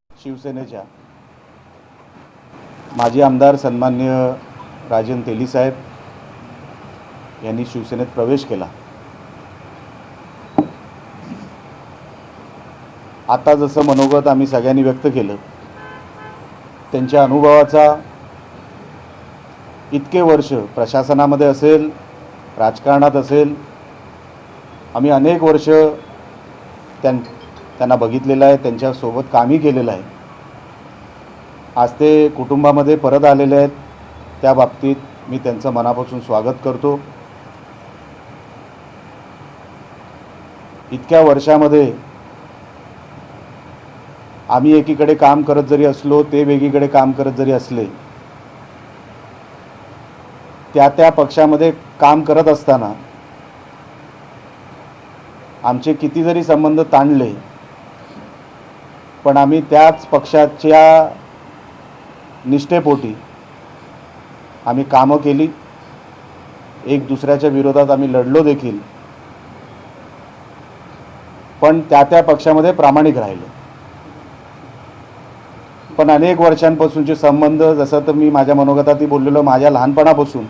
शिवसेनेच्या माजी आमदार सन्माननीय राजन तेली साहेब यांनी शिवसेनेत प्रवेश केला। आता जसं मनोगत आम्ही सगळ्यांनी व्यक्त केलं, त्यांच्या अनुभवाचा इतके वर्ष प्रशासनामध्ये असेल, राजकारणात असेल, आम्ही अनेक वर्ष त्यांना बघितलेलं आहे, त्यांच्यासोबत कामही केलेलं आहे। आज ते कुटुंबामध्ये परत आलेले आहेत, त्या बाबतीत मी त्यांचं मनापासून स्वागत करतो। इतक्या वर्षामध्ये आम्ही एकीकडे काम करत जरी असलो, ते वेगळीकडे काम करत जरी असले, त्या पक्षामध्ये काम करत असताना आमचे किती जरी संबंध ताणले, पण आम्ही त्याच पक्षाच्या निष्ठेपोटी आम्ही कामं केली। एक दुसऱ्याच्या विरोधात आम्ही लढलो देखील, पण त्या पक्षामध्ये प्रामाणिक राहिलो। पण अनेक वर्षांपासूनचे संबंध, जसं तर मी माझ्या मनोगतातही बोललेलो, माझ्या लहानपणापासून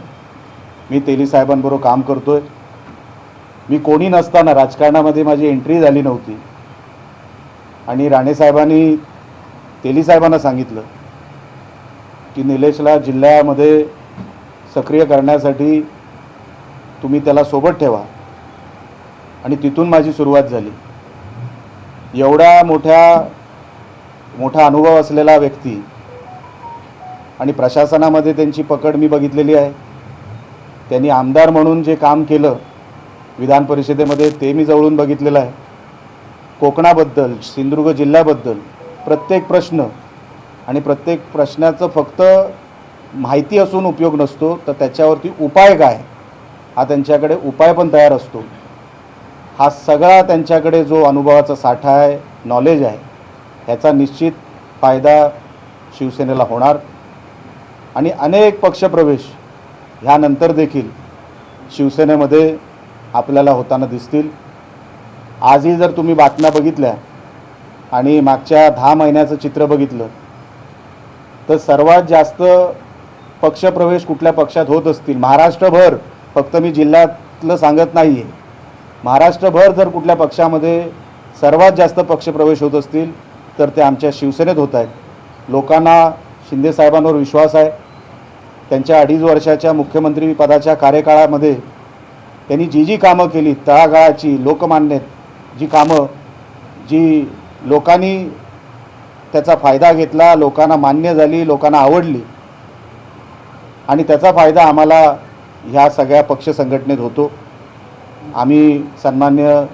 मी तेली साहेबांबरोबर काम करतोय। मी कोणी नसताना राजकारणामध्ये माझी एंट्री झाली नव्हती आणि राणे साहेबांनी तेली साहेबांना सांगितलं की निलेशला जिल्ह्यामध्ये सक्रिय करण्यासाठी तुम्ही त्याला सोबत ठेवा, आणि तिथून माझी सुरुवात झाली। एवढा मोठा अनुभव असलेला व्यक्ती आणि प्रशासनामध्ये त्यांची पकड मी बघितलेली आहे। त्यांनी आमदार म्हणून जे काम केलं विधान परिषदेमध्ये, ते मी जवळून बघितलेलं आहे। कोकणाबद्दल, सिंधुदुर्ग जिल्ह्याबद्दल प्रत्येक प्रश्न आणि प्रत्येक प्रश्नाचं फक्त माहिती असून उपयोग नसतो, तर त्याच्यावरती उपाय काय, हा त्यांच्याकडे उपाय पण तयार असतो। हा सगळा त्यांच्याकडे जो अनुभवाचा साठा आहे, नॉलेज आहे, ह्याचा निश्चित फायदा शिवसेनेला होणार आणि अनेक पक्षप्रवेश ह्यानंतर देखील शिवसेनेमध्ये आपल्याला होताना दिसतील। आजही जर तुम्ही बातम्या बघितल्या आणि मागच्या 10 महिन्याचं चित्र बघितलं, तर सर्वात जास्त पक्षप्रवेश कुठल्या पक्षात होत असतील महाराष्ट्रभर, फक्त मी जिल्ह्यातलं सांगत नाही आहे, महाराष्ट्रभर जर कुठल्या पक्षामध्ये सर्वात जास्त पक्षप्रवेश होत असतील तर ते आमच्या शिवसेनेत होत आहेत। लोकांना शिंदे साहेबांवर विश्वास आहे। त्यांच्या 2.5 वर्षाच्या मुख्यमंत्री पदाच्या कार्यकाळामध्ये त्यांनी जी कामं केली, तळागाळाची, लोकमान्य जी कामं, जी लोकांनी त्याचा फायदा घेतला, लोकांना मान्य झाली, लोकांना आवडली, आणि त्याचा फायदा आम्हाला ह्या सगळ्या पक्ष संघटनेत होतो। आम्ही सन्माननीय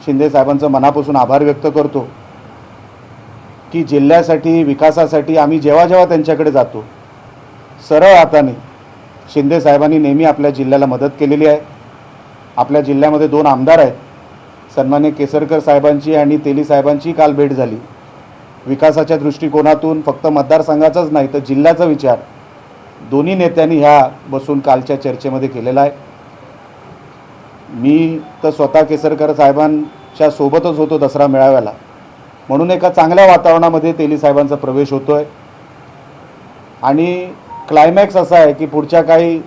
शिंदे साहेबांचं मनापासून आभार व्यक्त करतो की जिल्ह्यासाठी, विकासासाठी आम्ही जेव्हा त्यांच्याकडे जातो, सरळ हाताने शिंदे साहेबांनी नेहमी आपल्या जिल्ह्याला मदत केलेली आहे। आपल्या जिल्ह्यामध्ये 2 आमदार आहेत, सन्माननीय केसरकर साहेबांची आणि तेली साहेबांची काल भेट झाली। विकासाच्या दृष्टिकोनातून फक्त मतदारसंघाचाच नाही तर जिल्ह्याचा विचार दोन्ही नेत्यांनी ह्या बसून कालच्या चर्चेमध्ये केलेला आहे। मी तर स्वतः केसरकर साहेबांच्या सोबतच होतो दसरा मेळाव्याला, म्हणून एका चांगल्या वातावरणामध्ये तेली साहेबांचा प्रवेश होतोय। आणि क्लायमॅक्स असा आहे की पुढच्या काही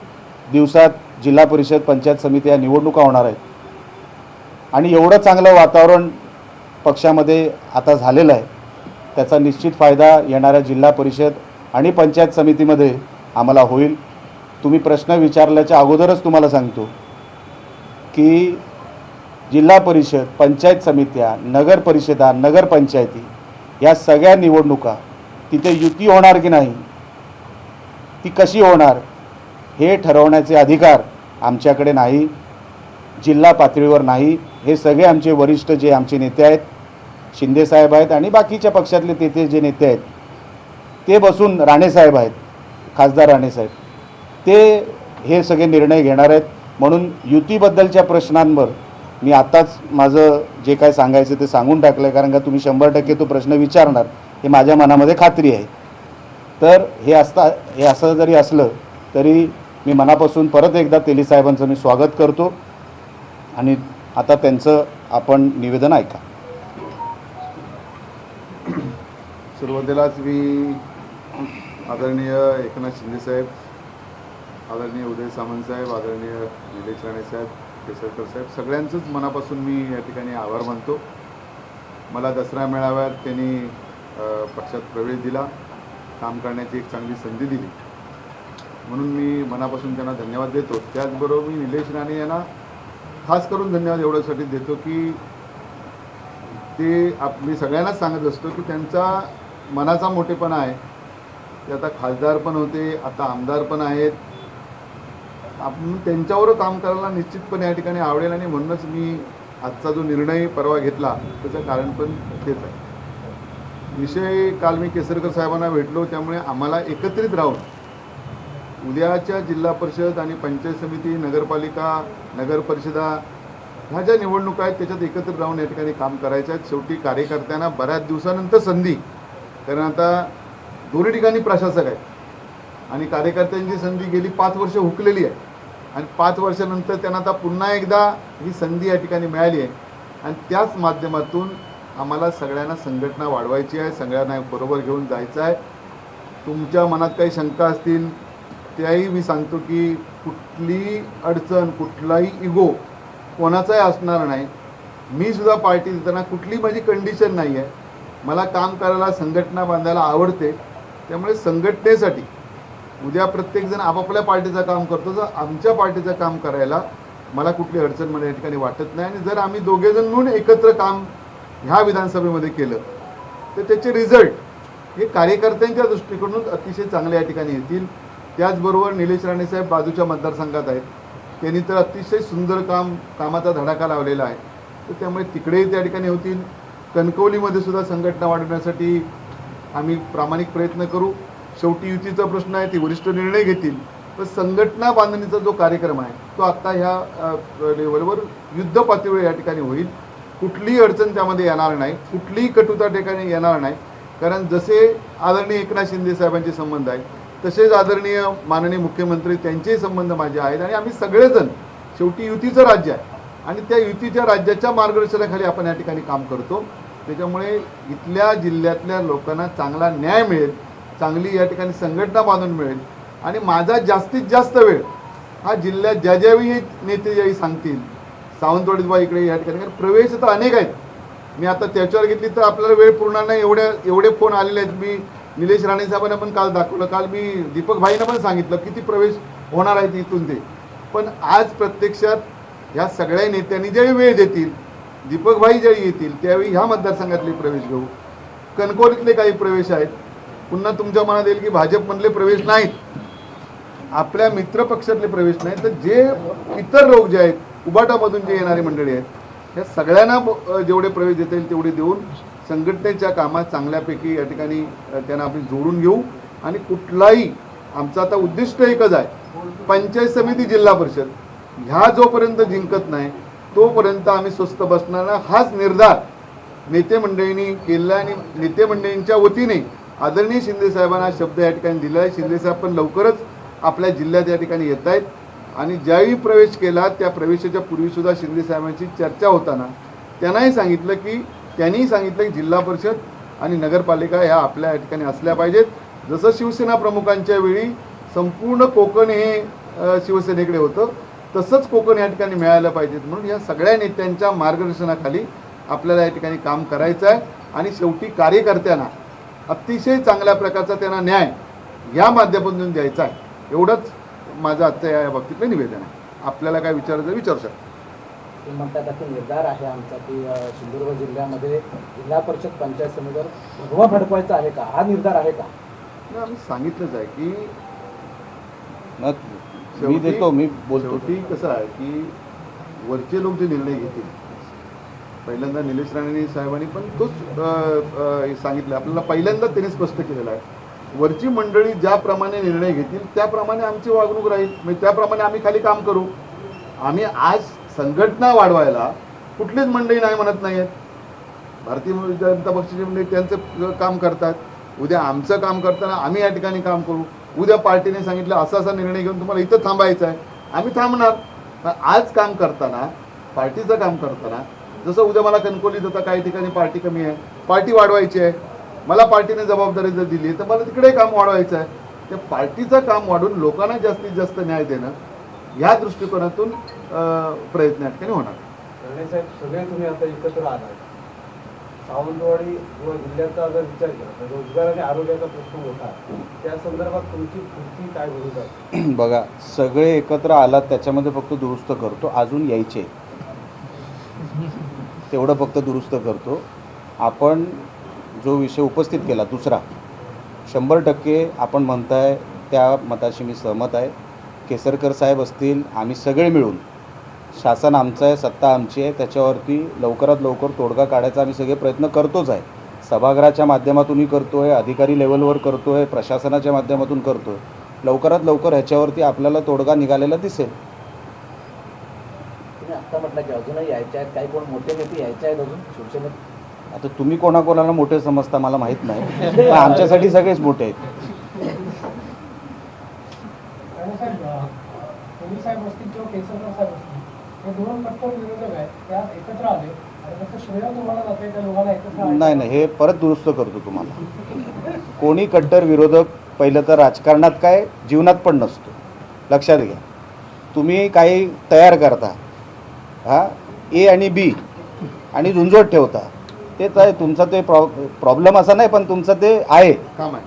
दिवसात जिल्हा परिषद, पंचायत समिती या निवडणुका होणार आहेत, आणि एवढं चांगलं वातावरण पक्षामध्ये आता झालेलं आहे, त्याचा निश्चित फायदा येणाऱ्या जिल्हा परिषद आणि पंचायत समितीमध्ये आम्हाला होईल। तुम्ही प्रश्न विचारल्याच्या अगोदरच तुम्हाला सांगतो की जिल्हा परिषद, पंचायत समित्या, नगर परिषदा, नगरपंचायती या सगळ्या निवडणुका तिथे युती होणार की नाही, ती कशी होणार, हे ठरवण्याचे अधिकार आमच्याकडे नाही, जिल्हा पातळीवर नाही। हे सगळे आमचे वरिष्ठ जे आमचे नेते आहेत, शिंदे साहेब आहेत आणि बाकीच्या पक्षातले ते जे नेते आहेत, ते बसून, राणे साहेब आहेत, खासदार राणे साहेब, ते हे सगळे निर्णय घेणार आहेत। म्हणून युतीबद्दलच्या प्रश्नांवर मी आताच माझं जे काय सांगायचं ते सांगून टाकलं आहे, कारण का तुम्ही 100% तो प्रश्न विचारणार हे माझ्या मनामध्ये खात्री आहे। तर हे असं जरी असलं तरी मी मनापासून परत एकदा तेली साहेबांचं मी स्वागत करतो आणि आता त्यांचं आपण निवेदन ऐका. सुरुवातीलाच मी आदरणीय एकनाथ शिंदेसाहेब, आदरणीय उदय सामंत साहेब, आदरणीय निलेश राणे साहेब, केसरकर साहेब सगळ्यांचंच मनापासून मी या ठिकाणी आभार मानतो. मला दसरा मेळाव्यात त्यांनी पक्षात प्रवेश दिला, काम करण्याची एक चांगली संधी दिली, म्हणून मी मनापासून त्यांना धन्यवाद देतो. त्याचबरोबर मी निलेश राणे यांना खास करून धन्यवाद एवढ्यासाठी देतो की ते मी सगळ्यांनाच सांगत असतो की त्यांचा मनाचा मोठेपणा आहे. ते आता खासदार पण होते, आता आमदार पण आहेत. आपण त्यांच्यावर काम करायला निश्चितपणे या ठिकाणी आवडेल आणि म्हणूनच मी आजचा जो निर्णय परवा घेतला त्याचं कारण पण तेच आहे. विषय काल मी केसरकर साहेबांना भेटलो, त्यामुळे आम्हाला एकत्रित राहून उद्याच्या जिल्हा परिषद आणि पंचायत समिती, नगरपालिका, नगर परिषदा ह्या ज्या निवडणुका आहेत त्याच्यात एकत्रित राहून या ठिकाणी काम करायचं आहे. शेवटी कार्यकर्त्यांना बऱ्याच दिवसानंतर संधी, कारण आता दोन्ही ठिकाणी प्रशासक आहेत आणि कार्यकर्त्यांची संधी गेली 5 वर्ष हुकलेली आहे आणि 5 वर्षानंतर त्यांना आता पुन्हा एकदा ही संधी या ठिकाणी मिळाली आहे आणि त्याच माध्यमातून आम्हाला सगळ्यांना संघटना वाढवायची आहे, सगळ्यांना बरोबर घेऊन जायचं आहे. तुमच्या मनात काही शंका असतील त्याही मी सांगतो की कुठलीही अडचण, कुठलाही इगो कोणाचाही असणार नाही. मी सुद्धा पार्टी देताना कुठली माझी कंडिशन नाही आहे. मला काम करायला, संघटना बांधायला आवडते. त्यामुळे संघटनेसाठी उद्या प्रत्येकजण आपापल्या पार्टीचं काम करतो, तर आमच्या पार्टीचं काम करायला मला कुठली अडचण मला या ठिकाणी वाटत नाही. आणि जर आम्ही दोघेजण मिळून एकत्र काम ह्या विधानसभेमध्ये केलं तर त्याचे रिझल्ट हे कार्यकर्त्यांच्या दृष्टिकोनातून अतिशय चांगले या ठिकाणी येतील. त्याचबरोबर निलेश राणे साहेब बाजूच्या मतदारसंघात आहेत, त्यांनी तर अतिशय सुंदर कामाचा धडाका लावलेला आहे, तर त्यामुळे तिकडेही त्या ठिकाणी होतील. कणकवलीमध्ये सुद्धा संघटना वाढवण्यासाठी आम्ही प्रामाणिक प्रयत्न करू. शेवटी युतीचा प्रश्न आहे, ती वरिष्ठ निर्णय घेतील, पण संघटना बांधणीचा जो कार्यक्रम आहे तो आत्ता ह्या लेवलवर युद्ध पातळीवर या ठिकाणी होईल. कुठलीही अडचण त्यामध्ये येणार नाही, कुठलीही कटुता ठिकाणी येणार नाही. कारण जसे आदरणीय एकनाथ शिंदे साहेबांचे संबंध आहेत तसेच आदरणीय माननीय मुख्यमंत्री त्यांचेही संबंध माझे आहेत आणि आम्ही सगळेजण शेवटी युतीचं राज्य आहे आणि त्या युतीच्या राज्याच्या मार्गदर्शनाखाली आपण या ठिकाणी काम करतो. त्याच्यामुळे इथल्या जिल्ह्यातल्या लोकांना चांगला न्याय मिळेल, चांगली या ठिकाणी संघटना बांधून मिळेल आणि माझा जास्तीत जास्त वेळ हा जिल्ह्यात ज्यावेळी नेते ज्यावेळी सांगतील, सावंतवाडीत बा इकडे या ठिकाणी प्रवेश तर अनेक आहेत. मी आता त्याच्यावर घेतली तर आपल्याला वेळ पुरणार नाही, एवढे फोन आलेले आहेत. मी निलेश राणे साहेबांना पण काल दाखवलं, काल मी दीपक भाईंना पण सांगितलं किती प्रवेश होणार आहेत इथून ते. पण आज प्रत्यक्षात ह्या सगळ्या नेत्यांनी ज्यावेळी वेळ देतील, दीपक भाई ज्यावेळी येतील त्यावेळी ह्या मतदारसंघातले प्रवेश घेऊ. कणकवलीतले काही प्रवेश आहेत. पुन्हा तुमच्या मनात येईल की भाजपमधले प्रवेश नाहीत, आपल्या मित्रपक्षातले प्रवेश नाहीत, तर जे इतर लोक जे आहेत, उबाटामधून जे येणारी मंडळी आहेत, ह्या सगळ्यांना जेवढे प्रवेश देता येईल तेवढे देऊन संघटनेच्या कामात चांगल्यापैकी या ठिकाणी त्यांना आपण जोडून घेऊ. आणि कुठलाही आमचा आता उद्दिष्ट एकच आहे, पंचायत समिती, जिल्हा परिषद ह्या जोपर्यंत जिंकत नाही तोपर्यंत आम्ही स्वस्त बसणार नाही. हाच निर्धार नेते मंडळींनी केला आणि नेते मंडळींच्या वतीने आदरणीय शिंदे साहेबांना शब्द या ठिकाणी दिला आहे. शिंदे साहेब पण लवकरच आपल्या जिल्ह्यात या ठिकाणी येत आहेत आणि ज्यावेळी प्रवेश केला त्या प्रवेशाच्या पूर्वीसुद्धा शिंदे साहेबांची चर्चा होताना त्यांनीही सांगितलं की जिल्हा परिषद आणि नगरपालिका ह्या आपल्या या ठिकाणी असल्या पाहिजेत. जसं शिवसेना प्रमुखांच्या वेळी संपूर्ण कोकण हे शिवसेनेकडे होतं, तसंच कोकण या ठिकाणी मिळालं पाहिजेत. म्हणून या सगळ्या नेत्यांच्या मार्गदर्शनाखाली आपल्याला या ठिकाणी काम करायचं आहे आणि शेवटी कार्यकर्त्यांना अतिशय चांगल्या प्रकारचा त्यांना न्याय या माध्यमातून द्यायचा आहे. एवढंच माझं आजचं या बाबतीतलं निवेदन आहे. आपल्याला काय विचारायचं विचारू शकता. ते म्हणतात की निर्धार आहे आमचा की सिंधुदुर्ग जिल्ह्यामध्ये जिल्हा परिषद पंचायत समितीवर भगवा फडकवायचा आहे का, हा निर्धार आहे का? आम्ही सांगितलंच आहे की मी देतो, मी बोलतो. शेवटी कसं आहे की वरचे लोक जे निर्णय घेतील, पहिल्यांदा निलेश राणे साहेबांनी पण तोच सांगितलं आपल्याला, पहिल्यांदा त्यांनी स्पष्ट केलेलं आहे, वरची मंडळी ज्याप्रमाणे निर्णय घेतील त्याप्रमाणे आमची वागणूक राहील, म्हणजे त्याप्रमाणे आम्ही खाली काम करू. आम्ही आज संघटना वाढवायला कुठलीच मंडळी नाही म्हणत नाही आहेत. भारतीय जनता पक्षाची मंडळी त्यांचं काम करतात, उद्या आमचं काम करताना आम्ही या ठिकाणी काम करू. उद्या पार्टीने सांगितलं असा असा निर्णय घेऊन तुम्हाला इथं थांबायचं आहे, आम्ही थांबणार. आज काम करताना पार्टीचं काम करताना जसं उद्या मला कणकोलीत आता काही ठिकाणी पार्टी कमी आहे, पार्टी वाढवायची आहे, मला पार्टीने जबाबदारी जर दिली तर मला तिकडे काम वाढवायचं आहे. त्या पार्टीचं काम वाढून लोकांना जास्तीत जास्त न्याय देणं ह्या दृष्टिकोनातून प्रयत्न या ठिकाणी होणार. साहेब, सगळे तुम्ही आता एकत्र आलात. सावंतवाडी किंवा जिल्ह्याचा जर विचार केला तर रोजगार आणि आरोग्याचा प्रश्न मोठा आहे. त्या संदर्भात तुमची पुढची काय भूमिका आहे? बघा, सगळे एकत्र आलात त्याच्यामध्ये फक्त दुरुस्त करतो, अजून यायचे तेवढं फक्त दुरुस्त करतो. आपण जो विषय उपस्थित केला दुसरा, 100% आपण म्हणताय त्या मताशी मी सहमत आहे. केसरकर साहेब असतील, आम्ही सगळे मिळून, शासन आमचं आहे, सत्ता आमची आहे, त्याच्यावरती लवकरात लवकर तोडगा काढायचा आम्ही सगळे प्रयत्न करतोच आहे. सभागृहाच्या माध्यमातूनही करतो आहे, अधिकारी लेवलवर करतो आहे, प्रशासनाच्या माध्यमातून करतो आहे. लवकरात लवकर ह्याच्यावरती आपल्याला तोडगा निघालेला दिसेल. तुम्ही आत्ता म्हटलं की अजूनही यायचे आहेत, काही कोण मोठे नेते यायचे आहेत अजून शिवसेनेत? आता तुम्ही कोणाकोणाला मोठे समजता मला माहीत नाही, पण आमच्यासाठी सगळेच मोठे आहेत. साहेब असतील किंवा केसरकर साहेब असतील, हे दोन कट्टर विरोधक आहेत, त्या एकत्र आले आणि फक्त श्रेय तुम्हाला जाते त्या लोकांना एकत्र नाही नाही, हे परत दुरुस्त करतो तुम्हाला. कोणी कट्टर विरोधक पहिलं तर राजकारणात काय जीवनात पण नसतो, लक्षात घ्या. तुम्ही काही तयार करता, हां, ए आणि बी आणि झुंजवत ठेवता, तेच आहे तुमचं. ते प्रॉब्लेम असा नाही, पण तुमचं ते आहे,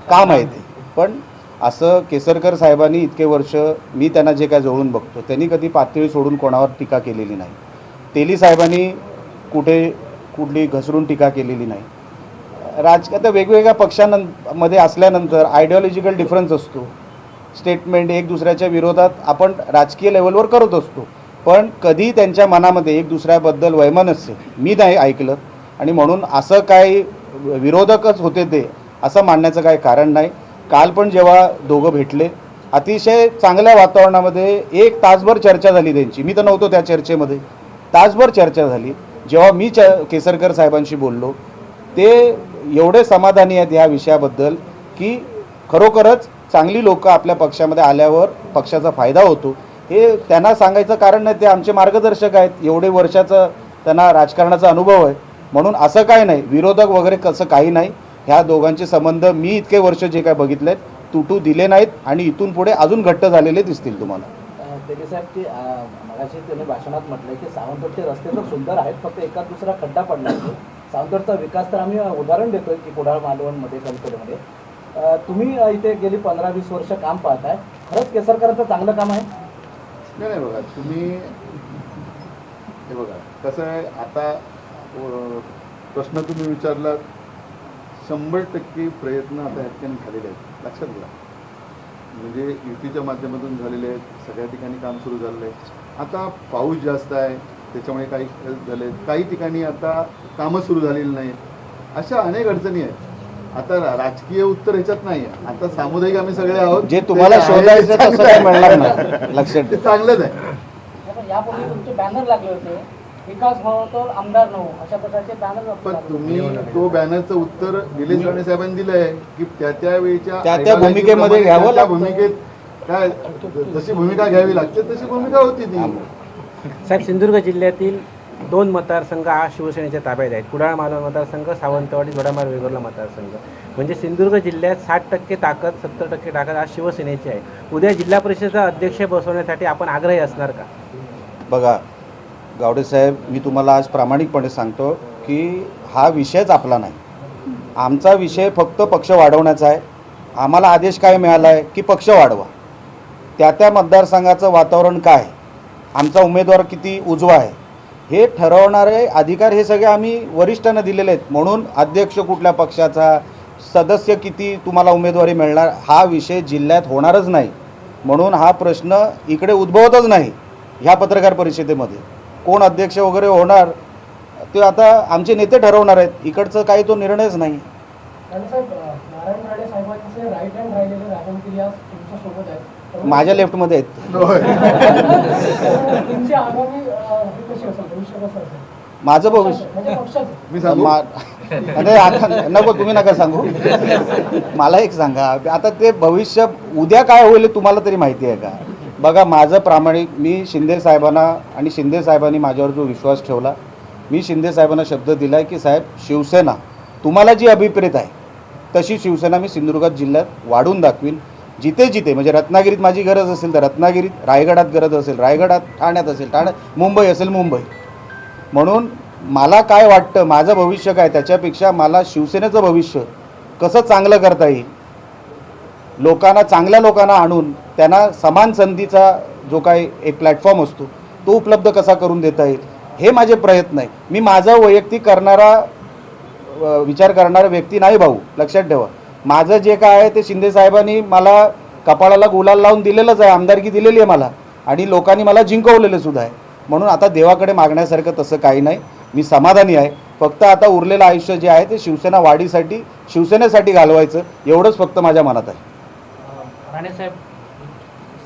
काम आहे ते. पण असं केसरकर साहेबांनी इतके वर्ष मी त्यांना जे काय जवळून बघतो, त्यांनी कधी पातळी सोडून कोणावर टीका केलेली नाही. तेली साहेबांनी कुठली घसरून टीका केलेली नाही. राजकारण वेगवेगळ्या पक्षांमध्ये असल्यानंतर आयडिओलॉजिकल डिफरन्स असतो, स्टेटमेंट एक दुसऱ्याच्या विरोधात आपण राजकीय लेवलवर करत असतो, पण कधी त्यांच्या मनामध्ये एक दुसऱ्याबद्दल वैमनस्य मी नाही ऐकलं. आणि म्हणून असं काय विरोधकच होते ते असं मानण्याचं काही कारण नाही. काल पण जेव्हा दोघं भेटले, अतिशय चांगल्या वातावरणामध्ये 1 तासभर चर्चा झाली त्यांची. मी तर नव्हतो त्या चर्चेमध्ये, तासभर चर्चा झाली. जेव्हा मी केसरकर साहेबांशी बोललो, ते एवढे समाधानी आहेत या विषयाबद्दल की खरोखरच चांगली लोकं आपल्या पक्षामध्ये आल्यावर पक्षाचा फायदा होतो. हे त्यांना सांगायचं कारण नाही, ते आमचे मार्गदर्शक आहेत, एवढे वर्षाचा त्यांना राजकारणाचा अनुभव आहे. म्हणून असं काय नाही, विरोधक वगैरे कसं काही नाही. ह्या दोघांचे संबंध मी इतके वर्ष जे काय बघितलेत तुटू दिले नाहीत आणि इथून पुढे अजून घट्ट झालेले दिसतील तुम्हाला. तेली साहेब, की मगाशी त्यांनी भाषणात म्हटलंय की सावंतवाडचे रस्ते तर सुंदर आहेत, फक्त एका दुसरा खड्डा पडला आहे. सावंतवाडचा विकास तर आम्ही उदाहरण देतोय की कुडाळ, मालवणमध्ये, कणकोलीमध्ये. तुम्ही इथे गेली 15-20 वर्ष काम पाहताय, खरंच केसरकरांचं चांगलं काम आहे? नाही बघा, तुम्ही हे बघा कसं आहे. आता प्रश्न तुम्ही विचारला, 100% प्रयत्न आता या ठिकाणी झालेले आहेत, लक्षात घ्या. म्हणजे युतीच्या माध्यमातून झालेले आहेत, सगळ्या ठिकाणी काम सुरू झालेलं आहे. आता पाऊस जास्त आहे त्याच्यामुळे काही झाले, काही ठिकाणी आता कामं सुरू झालेली नाहीत, अशा अनेक अडचणी आहेत. आता राजकीय उत्तर ह्याच्यात नाही आहे. आता सामुदायिक आम्ही सगळे आहोत, जे तुम्हाला शोधायचं तसं काही मिळणार नाही, लक्षात ते चांगलंच आहे. यापूर्वी तुमचे बॅनर लागले होते, विकास व्हावा तर आमदार नको, अशा प्रकारचे बॅनर. पण तुम्ही तो बॅनरचं उत्तर निलेश राणे साहेबांनी दिलं आहे की त्या वेळेच्या त्या भूमिकेमध्ये घ्यावं त्या लागतं. भूमिकेत काय जशी भूमिका घ्यावी लागते तशी भूमिका होती ती. साहेब, सिंधुदुर्ग जिल्ह्यातील 2 मतदारसंघ आज शिवसेनेच्या ताब्यात आहेत. कुडाळ मालवण मतदारसंघ, सावंतवाडी घोडामार वेगळा मतदारसंघ. म्हणजे सिंधुदुर्ग जिल्ह्यात 60% ताकद, 70% ताकद आज शिवसेनेची आहे. उद्या जिल्हा परिषदेचा अध्यक्ष बसवण्यासाठी आपण आग्रही असणार का? बघा गावडे साहेब, मी तुम्हाला आज प्रामाणिकपणे सांगतो की हा विषयच आपला नाही. आमचा विषय फक्त पक्ष वाढवण्याचा आहे. आम्हाला आदेश काय मिळाला आहे की पक्ष वाढवा. त्या मतदारसंघाचं वातावरण काय, आमचा उमेदवार किती उजवा आहे, हे ठरवणारे अधिकार हे सगळे आम्ही वरिष्ठांना दिलेले आहेत. म्हणून अध्यक्ष कुठल्या पक्षाचा, सदस्य किती तुम्हाला उमेदवारी मिळणार, हा विषय जिल्ह्यात होणारच नाही. म्हणून हा प्रश्न इकडे उद्भवतच नाही. ह्या पत्रकार परिषदेमध्ये कोण अध्यक्ष वगैरे होणार ते आता आमचे नेते ठरवणार आहेत. इकडचं काही तो निर्णयच नाही. नारायण राणे साहेबांचे राईट हँड राहिलेले राजन किर्यास तुमच्या सोबत आहेत, माझ्या लेफ्टमध्ये आहेत. तुमची आगामी कशी असेल, भविष्य कसं असेल? माझं भविष्य म्हणजे पक्षाचं. मी सांगू अरे आता नको, तुम्ही नका सांगू. मला एक सांगा, आता ते भविष्य उद्या काय होईल तुम्हाला तरी माहिती आहे का? बघा माझं प्रामाणिक, मी शिंदे साहेबांना आणि शिंदे साहेबांनी माझ्यावर जो विश्वास ठेवला, मी शिंदे साहेबांना शब्द दिला आहे की साहेब शिवसेना तुम्हाला जी अभिप्रेत आहे तशी शिवसेना मी सिंधुदुर्गात जिल्ह्यात वाढून दाखवीन. जिथे जिथे म्हणजे रत्नागिरीत माझी गरज असेल तर रत्नागिरीत, रायगडात गरज असेल रायगडात, ठाण्यात असेल ठाण्यात, मुंबई असेल मुंबई. म्हणून मला काय वाटतं माझं भविष्य काय, त्याच्यापेक्षा मला शिवसेनेचं भविष्य कसं चांगलं करता येईल, लोकांना चांगल्या लोकांना आणून त्यांना समान संधीचा जो काही एक प्लॅटफॉर्म असतो तो उपलब्ध कसा करून देता येईल, हे माझे प्रयत्न आहे. मी माझा वैयक्तिक विचार करणारा व्यक्ती नाही भाऊ, लक्षात ठेवा. माझं जे काय आहे ते शिंदे साहेबांनी मला कपाळाला गुलाल लावून दिलेलंच आहे, आमदारकी दिलेली आहे मला आणि लोकांनी मला जिंकवलेलं सुद्धा आहे. म्हणून आता देवाकडे मागण्यासारखं तसं काही नाही, मी समाधानी आहे. फक्त आता उरलेलं आयुष्य जे आहे ते शिवसेना वाढीसाठी, शिवसेनेसाठी घालवायचं एवढंच फक्त माझ्या मनात आहे. राणेसाहेब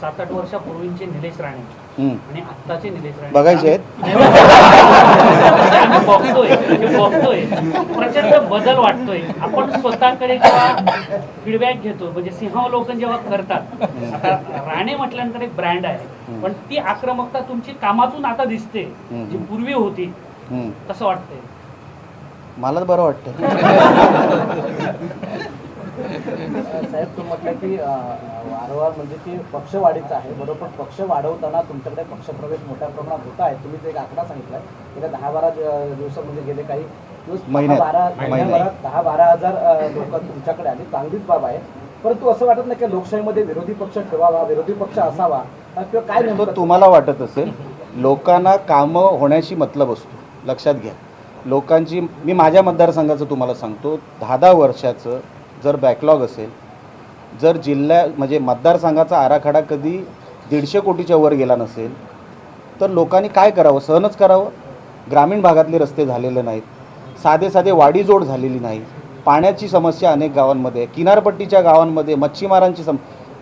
7-8 वर्षापूर्वीचे निलेश राणे आणि आत्ताचे निलेश राणे बघायचे आहेत. बघतोय प्रचंड बदल वाटतोय. आपण स्वतःकडे जेव्हा फीडबॅक घेतो म्हणजे सिंहावलोकन जेव्हा करतात, आता राणे म्हटल्यानंतर एक ब्रँड आहे, पण ती आक्रमकता तुमची कामातून आता दिसते जी पूर्वी होती. कसं वाटतंय? मला बरं वाटतं. साहेब तुम्ही म्हटलं की वारंवार म्हणजे की पक्षवाढीचं आहे, बरोबर. पक्ष वाढवताना तुमच्याकडे पक्षप्रवेश मोठ्या प्रमाणात होत आहे. तुम्ही ते एक आकडा सांगितला गेल्या 10-12 दिवसामध्ये गेले काही दिवस महिन्याभरात 10-12 हजार लोक तुमच्याकडे आली, चांगलीच बाब आहे. परंतु असं वाटत नाही की लोकशाहीमध्ये विरोधी पक्ष ठेवावा, विरोधी पक्ष असावा किंवा काय नेमकं तुम्हाला वाटत असेल? लोकांना कामं होण्याशी मतलब असतो, लक्षात घ्या. लोकांची, मी माझ्या मतदारसंघाचं तुम्हाला सांगतो, 10-10 वर्षाचं जर बॅकलॉग असेल, जर म्हणजे मतदारसंघाचा आराखडा कधी 150 कोटीच्या वर गेला नसेल तर लोकांनी काय करावं? सहनच करावं. ग्रामीण भागातले रस्ते झालेले नाहीत, साधे वाडी जोड झालेली नाही, पाण्याची समस्या अनेक गावांमध्ये, किनारपट्टीच्या गावांमध्ये मच्छीमारांची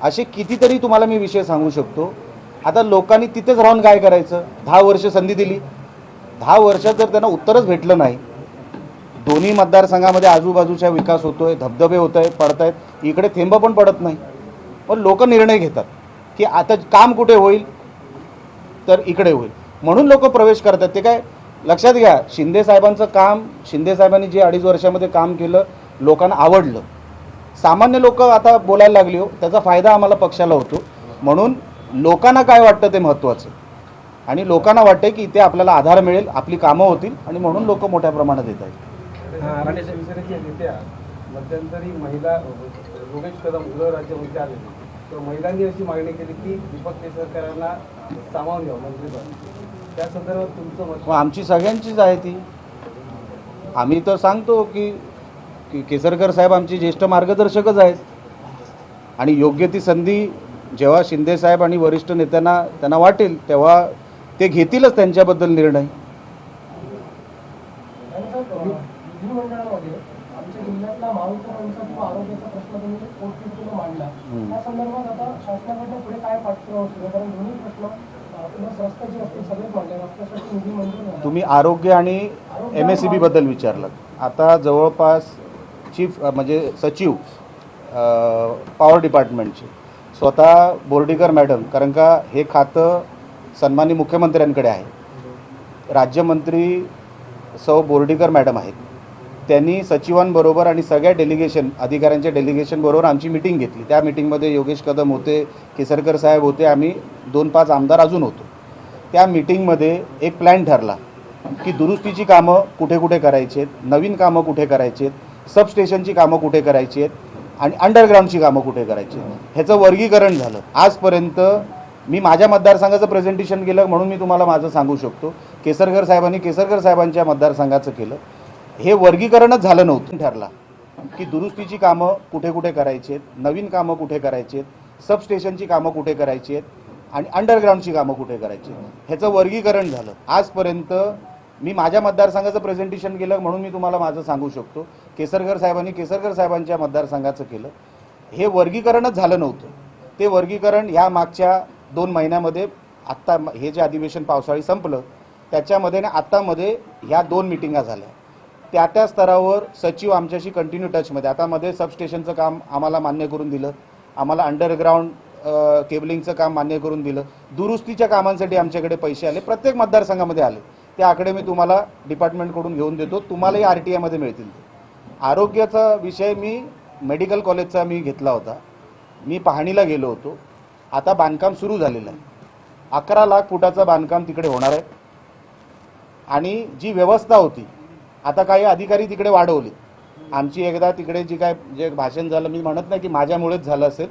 असे कितीतरी तुम्हाला मी विषय सांगू शकतो. आता लोकांनी तिथेच राहून काय करायचं? 10 वर्ष संधी दिली, 10 वर्षात जर त्यांना उत्तरच भेटलं नाही, दोन्ही मतदारसंघामध्ये आजूबाजूचा विकास होतोय, धबधबे होत आहेत, पडत आहेत, इकडे थेंब पण पडत नाही, पण लोक निर्णय घेतात की आता काम कुठे होईल तर इकडे होईल, म्हणून लोक प्रवेश करतात. ते काय लक्षात घ्या, शिंदे साहेबांचं काम, शिंदे साहेबांनी जे 2.5 वर्षामध्ये काम केलं लोकांना आवडलं. सामान्य लोक आता बोलायला लागली हो, त्याचा फायदा आम्हाला पक्षाला होतो. म्हणून लोकांना काय वाटतं ते महत्त्वाचं, आणि लोकांना वाटतं की इथे आपल्याला आधार मिळेल, आपली कामं होतील, आणि म्हणून लोक मोठ्या प्रमाणात येत आहेत. शिवसेनेच्या नेत्या मध्यंतरी महिला योगेश कदम गृह राज्यमंत्री आले, तर महिलांनी अशी मागणी केली की दीपक केसरकरांना सामावून घ्यावं मंत्रिपद. त्या संदर्भात तुमचं मत? आमची सगळ्यांचीच आहे ती. आम्ही तर सांगतो की केसरकर साहेब आमचे ज्येष्ठ मार्गदर्शकच आहेत, आणि योग्य ती संधी जेव्हा शिंदे साहेब आणि वरिष्ठ नेत्यांना त्यांना वाटेल तेव्हा ते घेतीलच त्यांच्याबद्दल निर्णय. विधिमंडळामध्ये आमच्या जिल्ह्यातला महावितरणचा किंवा आरोग्याचा प्रश्न तुम्ही पोटतिडकीने मांडला, त्या संदर्भात आता शासनाकडनं पुढे काय पाठपुरावा सुरू आहे? कारण दोन्ही प्रश्न प्लस रस्त्याचे असतील सगळेच मांडले, रस्त्यासाठी निधी मंजूर झाला. तुम्ही आरोग्य आणि MSCB बद्दल विचारलं. आता जवळपास चीफ म्हणजे सचिव पॉवर डिपार्टमेंटचे स्वतः बोर्डीकर मॅडम, कारण का हे खातं सन्माननीय मुख्यमंत्र्यांकडे आहे, राज्यमंत्री सौ बोर्डीकर मॅडम आहेत, त्यांनी सचिवांबरोबर आणि सगळ्या डेलिगेशन अधिकाऱ्यांच्या डेलिगेशनबरोबर आमची मीटिंग घेतली. त्या मीटिंगमध्ये योगेश कदम होते, केसरकर साहेब होते, आम्ही 2-5 आमदार अजून होतो. त्या मीटिंगमध्ये एक प्लॅन ठरला की दुरुस्तीची कामं कुठे कुठे करायची आहेत, नवीन कामं कुठे करायची आहेत, सबस्टेशनची कामं कुठे करायची आहेत, आणि अंडरग्राऊंडची कामं कुठे करायची आहेत, ह्याचं वर्गीकरण झालं. आजपर्यंत मी माझ्या मतदारसंघाचं प्रेझेंटेशन केलं, म्हणून मी तुम्हाला माझं सांगू शकतो. केसरकर साहेबांनी केसरकर साहेबांच्या मतदारसंघाचं केलं. हे वर्गीकरणच झालं नव्हतं. ठरला की दुरुस्तीची कामं कुठे कुठे करायची आहेत, नवीन कामं कुठे करायची आहेत, सबस्टेशनची कामं कुठे करायची आहेत, आणि अंडरग्राऊंडची कामं कुठे करायची आहेत, ह्याचं वर्गीकरण झालं. आजपर्यंत मी माझ्या मतदारसंघाचं प्रेझेंटेशन केलं, म्हणून मी तुम्हाला माझं सांगू शकतो. केसरकर साहेबांनी केसरकर साहेबांच्या मतदारसंघाचं केलं. हे वर्गीकरणच झालं नव्हतं. ते वर्गीकरण ह्या मागच्या 2 महिन्यामध्ये, आत्ता हे जे अधिवेशन पावसाळी संपलं त्याच्यामध्ये ना आत्तामध्ये ह्या 2 मिटिंगा झाल्या. त्या स्तरावर सचिव आमच्याशी कंटिन्यू टचमध्ये. आता मध्ये सबस्टेशनचं काम आम्हाला मान्य करून दिलं, आम्हाला अंडरग्राऊंड केबलिंगचं काम मान्य करून दिलं, दुरुस्तीच्या कामांसाठी आमच्याकडे पैसे आले, प्रत्येक मतदारसंघामध्ये आले. ते आकडे मी तुम्हाला डिपार्टमेंटकडून घेऊन देतो, तुम्हालाही RTI मध्ये मिळतील. आरोग्याचा विषय मी मेडिकल कॉलेजचा मी घेतला होता, मी पाहणीला गेलो होतो. आता बांधकाम सुरू झालेलं आहे. 11 लाख फुटाचं बांधकाम तिकडे होणार आहे. आणि जी व्यवस्था होती, आता काही अधिकारी तिकडे वाढवले. आमची एकदा तिकडे जे भाषण झालं, मी म्हणत नाही की माझ्यामुळेच झालं असेल,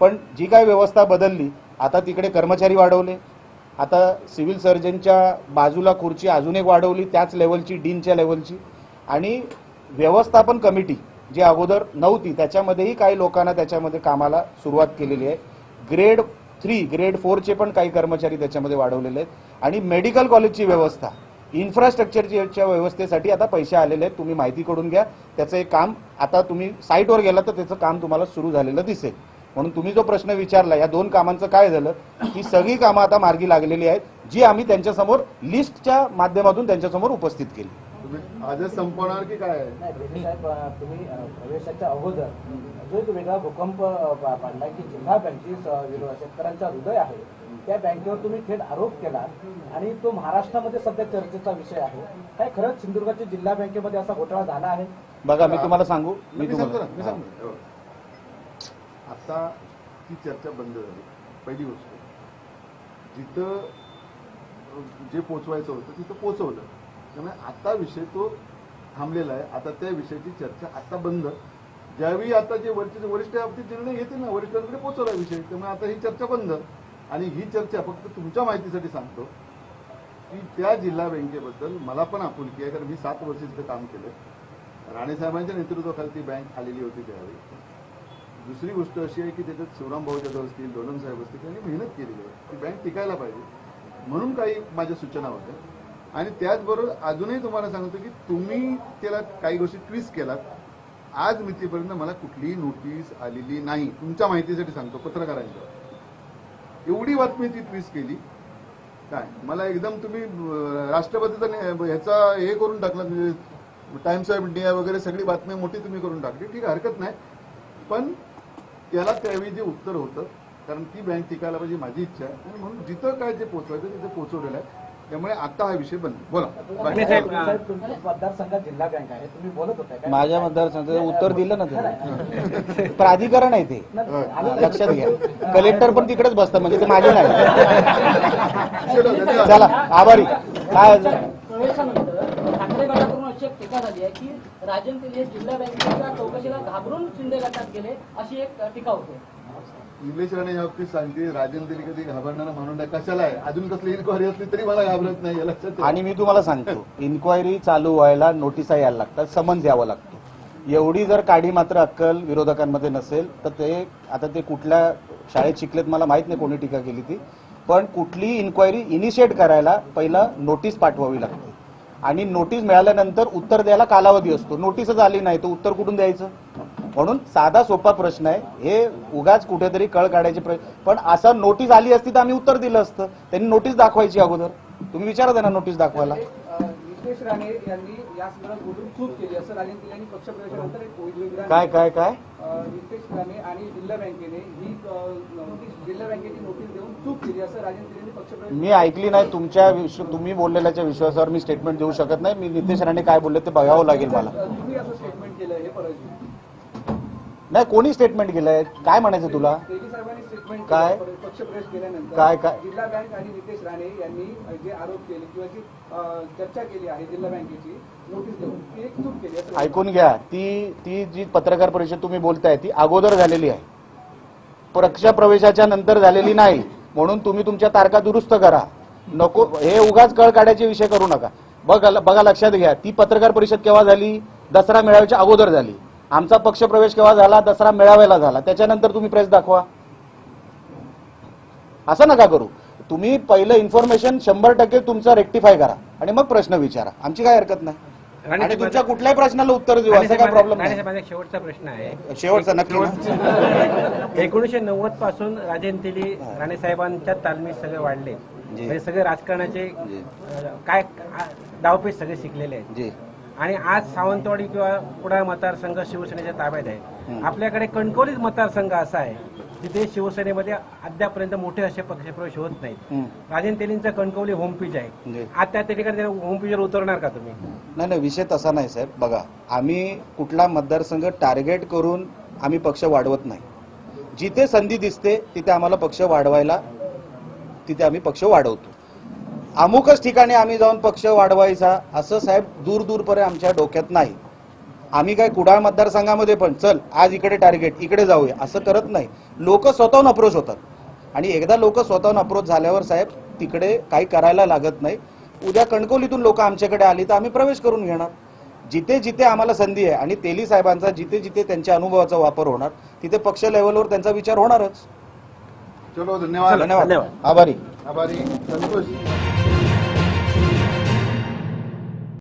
पण जी काय व्यवस्था बदलली, आता तिकडे कर्मचारी वाढवले. आता सिव्हिल सर्जनच्या बाजूला खुर्ची अजून एक वाढवली, त्याच लेवलची, डीनच्या लेवलची. आणि व्यवस्थापन कमिटी जी अगोदर नव्हती, त्याच्यामध्येही काही लोकांना त्याच्यामध्ये कामाला सुरुवात केलेली आहे. ग्रेड 3, ग्रेड 4चे पण काही कर्मचारी त्याच्यामध्ये वाढवलेले आहेत. आणि मेडिकल कॉलेजची व्यवस्था, इन्फ्रास्ट्रक्चरच्या व्यवस्थेसाठी आता पैसे आलेले आहेत. तुम्ही माहिती करून घ्या. त्याचं एक काम आता तुम्ही साईटवर गेला तर त्याचं काम तुम्हाला सुरू झालेलं दिसेल. म्हणून तुम्ही जो प्रश्न विचारला, या 2 कामांचं काय झालं, ही सगळी कामं आता मार्गी लागलेली आहेत, जी आम्ही त्यांच्यासमोर लिस्टच्या माध्यमातून त्यांच्यासमोर उपस्थित केली. तुम्ही आजच संपवणार की काय आहे? नाही रेड्डी साहेब, तुम्ही प्रवेशाच्या अगोदर जो एक वेगळा भूकंप पाडला की जिल्हा बँकेची शेतकऱ्यांचा हृदय आहे, त्या बँकेवर तुम्ही थेट आरोप केला आणि तो महाराष्ट्रामध्ये सध्या चर्चेचा विषय आहे. काय खरंच सिंधुदुर्गाच्या जिल्हा बँकेमध्ये असा घोटाळा झाला आहे? बघा, मी तुम्हाला सांगू, मी सांगतो. आता ती चर्चा बंद झाली. पहिली गोष्ट, जिथं जे पोचवायचं होतं तिथं पोचवलं, त्यामुळे आता विषय तो थांबलेला आहे. आता त्या विषयाची चर्चा आता बंद. ज्यावेळी आता जे वरिष्ठ बाबतीत निर्णय घेतील ना, वरिष्ठांकडे पोचवला विषय, त्यामुळे आता ही चर्चा बंद. आणि ही चर्चा फक्त तुमच्या माहितीसाठी सांगतो की त्या जिल्हा बँकेबद्दल मला पण आपुलकी आहे, कारण मी 7 वर्ष तिथे काम केलं. राणे साहेबांच्या नेतृत्वाखाली ती बँक आलेली होती त्यावेळी. दुसरी गोष्ट अशी आहे की त्याच्यात शिवराम भाऊ जाधव असतील, लोणन साहेब असतील, त्यांनी मेहनत केलेली आहे. ती बँक टिकायला पाहिजे म्हणून काही माझ्या सूचना होत्या. आणि त्याचबरोबर अजूनही तुम्हाला सांगतो की तुम्ही त्याला काही गोष्टी ट्विस्ट केलात. आज मितीपर्यंत मला कुठलीही नोटीस आलेली नाही. तुमच्या माहितीसाठी सांगतो, पत्रकारांच्या एवढी बातमी ती ट्विस्ट केली. काय मला एकदम तुम्ही राष्ट्रपतीचा ह्याचा हे करून टाकला, म्हणजे टाइम्स ऑफ इंडिया वगैरे सगळी बातमी मोठी तुम्ही करून टाकली. ठीक आहे, हरकत नाही. पण त्याला त्यावेळी जे उत्तर होतं, कारण ती बँक टिकायला पाहिजे माझी इच्छा आहे, आणि म्हणून जिथं काय जे पोचवायचं तिथे पोचवलेलं आहे. त्यामुळे आता हा विषय बंद. बोला. तुमच्या मतदारसंघात जिल्हा बँक आहे, तुम्ही बोलत होता काय? माझ्या मतदारसंघाचं उत्तर दिलं ना ते. प्राधिकरण आहे ते, लक्षात घ्या. कलेक्टर पण तिकडेच बसतात, म्हणजे ते माझे नाही. चला, आभारी. काय प्रवेशानंतर ठाकरे गटाकडून अशी एक टीका झाली आहे की राजन तेली हे जिल्हा बँकेच्या चौकशीला घाबरून शिंदे गटात गेले, अशी एक टीका होते. निलेश राणे या बाबतीत सांगते, राजन तरी कधी घाबरणारा माणूस नाही. कशाला आहे? अजून कसली इन्क्वायरी असली तरी मला घाबरत नाही, या लक्षात ठेवा. आणि मी तुम्हाला सांगतो, इन्क्वायरी चालू व्हायला नोटिसा यायला लागतात, समन्स यावं लागतं. एवढी जर काडी मात्र अक्कल विरोधकांमध्ये नसेल तर ते आता ते कुठल्या शाळेत शिकलेत मला माहित नाही कोणी टीका केली ती, पण कुठलीही इन्क्वायरी इनिशिएट करायला पहिला नोटीस पाठवावी लागते. आणि नोटीस मिळाल्यानंतर उत्तर द्यायला कालावधी असतो. नोटीसच आली नाही तर उत्तर कुठून द्यायचं? म्हणून साधा सोपा प्रश्न आहे, हे उगाच कुठेतरी कळ काढायचे प्रश्न. पण असं नोटीस आली असती तर आम्ही उत्तर दिलं असतं. त्यांनी नोटीस दाखवायची अगोदर. तुम्ही विचारा त्यांना नोटीस दाखवायला. नितेश राणे यांनी या सगळ्या गोष्टी चूक केली असं राजन तेली यांनी पक्षप्रवेशानंतर एक वेगवेगळ्या काय नितेश राणे आणि जिल्हा बँकेने ही जिल्हा बँकेची नोटीस देऊन चूक केली असं राजन तेली यांनी पक्षप्रवेश. मी ऐकली नाही. तुम्ही बोललेल्याच्या विश्वासावर मी स्टेटमेंट देऊ शकत नाही. मी नितेश राणे काय बोलले ते बघावं लागेल मला. तुम्ही असं स्टेटमेंट केलं हे परत नाही, कोणी स्टेटमेंट केलंय? काय म्हणायचं तुला? तेली साहेबांनी स्टेटमेंट काय? पक्षप्रवेश केल्यानंतर काय जिल्हा बँक आणि नितेश राणे यांनी जे आरोप केले किंवा जी चर्चा केली आहे जिल्हा बँकेची नोटीस देऊन ती एक चूक केली असं ऐकून घ्या. ती जी पत्रकार परिषद तुम्ही बोलताय ती अगोदर झालेली आहे, पक्ष प्रवेशाच्या नंतर झालेली नाही. म्हणून तुम्ही तुमच्या तारखा दुरुस्त करा. नको हे उगाच कळ काढायचे विषय करू नका. बघा लक्षात घ्या, ती पत्रकार परिषद केव्हा झाली? दसरा मेळाव्याच्या अगोदर झाली. आमचा पक्ष प्रवेश केव्हा झाला? दसरा मेळाव्याला झाला. त्याच्यानंतर तुम्ही प्रेस दाखवा. असं नका करू. तुम्ही पहिलं इन्फॉर्मेशन 100% तुमचं रेक्टिफाय करा आणि मग प्रश्न विचारा. आमची काय हरकत नाही. आणि तुमच्या कुठल्याही प्रश्नाला उत्तर देऊ, असं काय प्रॉब्लेम नाही. माझा शेवटचा प्रश्न आहे. शेवटचा नक्की ना? 1990 पासून राजन तेली राणे साहेबांच्या तालमीत सगळे वाढले, म्हणजे सगळे राजकारणाचे काय डावपेच सगळे शिकलेले आहेत. आणि आज सावंतवाडी किंवा कुडाळ मतदारसंघ शिवसेनेच्या ताब्यात आहे. आपल्याकडे कणकवली मतदारसंघ असा आहे तिथे शिवसेनेमध्ये अद्यापर्यंत मोठे असे पक्षप्रवेश होत नाहीत. हं. राजन तेलींचा कणकवली होमपेज आहे. म्हणजे आज त्या ठिकाणी होमपेजवर उतरणार का तुम्ही? नाही नाही, विषय तसा नाही साहेब. बघा, आम्ही कुठला मतदारसंघ टार्गेट करून आम्ही पक्ष वाढवत नाही. जिथे संधी दिसते तिथे आम्हाला पक्ष वाढवायला, तिथे आम्ही पक्ष वाढवतो. अमुकच ठिकाणी आम्ही जाऊन पक्ष वाढवायचा असं साहेब दूरपर्यंत आमच्या डोक्यात नाही. आम्ही काय कुडाळ मतदारसंघामध्ये पण चल आज इकडे टार्गेट, इकडे जाऊया असं करत नाही. लोक स्वतःहून अप्रोच होतात आणि एकदा लोक स्वतःहून अप्रोच झाल्यावर साहेब तिकडे काही करायला लागत नाही. उद्या कणकवलीतून लोक आमच्याकडे आली तर आम्ही प्रवेश करून घेणार. जिथे जिथे आम्हाला संधी आहे आणि तेली साहेबांचा जिथे जिथे त्यांच्या अनुभवाचा वापर होणार तिथे पक्ष लेवलवर त्यांचा विचार होणारच. चलो, धन्यवाद. धन्यवाद. आभारी. आभारी. संतोष.